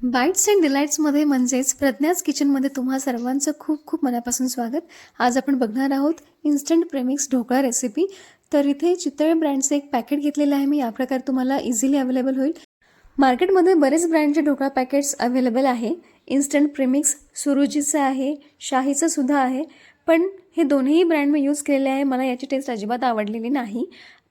Bites and डिलाईट्समध्ये म्हणजेच प्रज्ञाच किचनमध्ये तुम्हा सर्वांचं खूप खूप मनापासून स्वागत. आज आपण बघणार आहोत इन्स्टंट प्रेमिक्स ढोकळा रेसिपी. तर इथे चितळे ब्रँडचं एक पॅकेट घेतलेलं आहे मी. या प्रकारे तुम्हाला इझिली अवेलेबल होईल. मार्केटमध्ये बरेच ब्रँडचे ढोकळा पॅकेट्स अवेलेबल आहे. इन्स्टंट प्रेमिक्स सुरुचीचं आहे, शाहीचं सुद्धा आहे. पण हे दोन्ही ब्रँड मी यूज केलेले आहे. मला याची टेस्ट अजिबात आवडलेली नाही.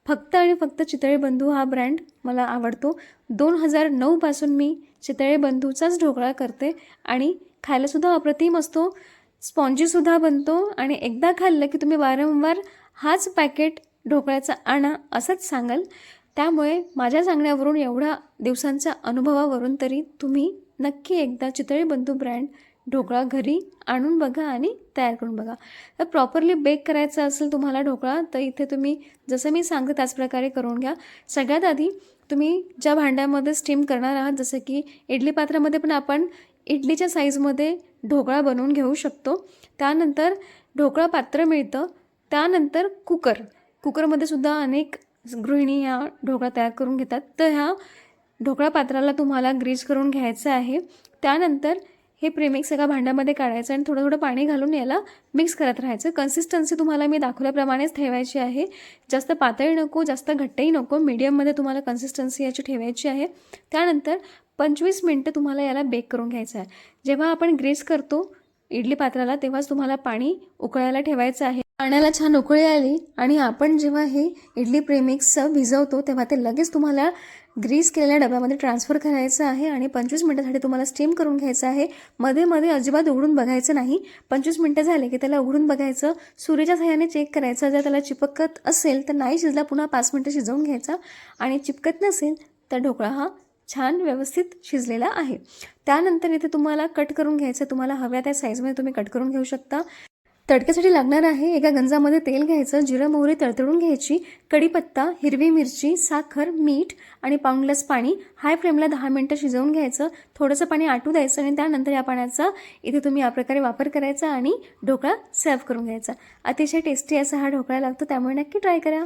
फक्त आणि फक्त चितळे बंधू हा ब्रँड मला आवडतो. 2009 पासून मी चितळे बंधूचाच ढोकळा करते आणि खायलासुद्धा अप्रतिम असतो, स्पॉन्जीसुद्धा बनतो आणि एकदा खाल्लं की तुम्ही वारंवार हाच पॅकेट ढोकळ्याचा आणा असंच सांगाल. त्यामुळे माझ्या सांगण्यावरून, एवढ्या दिवसांच्या अनुभवावरून तरी तुम्ही नक्की एकदा चितळे बंधू ब्रँड ढोकळा घरी आणून बघा आणि तयार करून बघा. तर प्रॉपरली बेक करायचा असेल तुम्हाला ढोकळा, तर इथे तुम्ही जसं मी सांगते त्याच प्रकारे करून घ्या. सगळ्यात आधी तुम्ही ज्या भांड्यामध्ये स्टीम करणार आहात, जसं की इडली पात्रामध्ये पण आपण इडलीच्या साईजमध्ये ढोकळा बनवून घेऊ शकतो. त्यानंतर ढोकळा पात्र मिळतं. त्यानंतर कुकरमध्ये सुद्धा अनेक गृहिणी ह्या ढोकळा तयार करून घेतात. तर ह्या ढोकळा पात्राला तुम्हाला ग्रीस करून घ्यायचं आहे. त्यानंतर हे प्रेमिक्स एका भांड्यामध्ये काढायचं आणि थोडं थोडं पाणी घालून याला मिक्स करत राहायचं. कन्सिस्टन्सी तुम्हाला मी दाखवल्याप्रमाणेच ठेवायची आहे. जास्त पातळी नको, जास्त घट्टही नको, मीडियममध्ये तुम्हाला कन्सिस्टन्सी याची ठेवायची आहे. त्यानंतर 25 मिनटं तुम्हाला याला बेक करून घ्यायचं आहे. जेव्हा आपण ग्रीस करतो इडली पात्राला, तेव्हाच तुम्हाला पाणी उकळायला ठेवायचं आहे. पाण्याला छान उकळी आली आणि आपण जेव्हा हे इडली प्रेमिक्सचं भिजवतो तेव्हा ते लगेच तुम्हाला ग्रीस केलेल्या डब्यामध्ये ट्रान्सफर करायचं आहे आणि 25 मिनटासाठी तुम्हाला स्टीम करून घ्यायचं आहे. मध्ये मध्ये अजिबात उघडून बघायचं नाही. 25 मिनटं झाले की त्याला उघडून बघायचं, सुरीच्या सहाय्याने चेक करायचं. जर त्याला चिपकत असेल तर नाही शिजला, पुन्हा 5 मिनटं शिजवून घ्यायचा आणि चिपकत नसेल तर ढोकळा हा छान व्यवस्थित शिजलेला आहे. त्यानंतर इथे तुम्हाला कट करून घ्यायचं. तुम्हाला हव्या त्या साईजमध्ये तुम्ही कट करून घेऊ शकता. तडक्यासाठी लागणार आहे, एका गंजामध्ये तेल घ्यायचं, जिरं मोहरी तडतडून घ्यायची, कढीपत्ता, हिरवी मिरची, साखर, मीठ आणि पाऊण ग्लास पाणी हाय फ्लेमला 10 मिनटं शिजवून घ्यायचं. थोडंसं पाणी आटू द्यायचं आणि त्यानंतर या पाण्याचा इथे तुम्ही या प्रकारे वापर करायचा आणि ढोकळा सर्व्ह करून घ्यायचा. अतिशय टेस्टी असा हा ढोकळा लागतो, त्यामुळे नक्की ट्राय करा.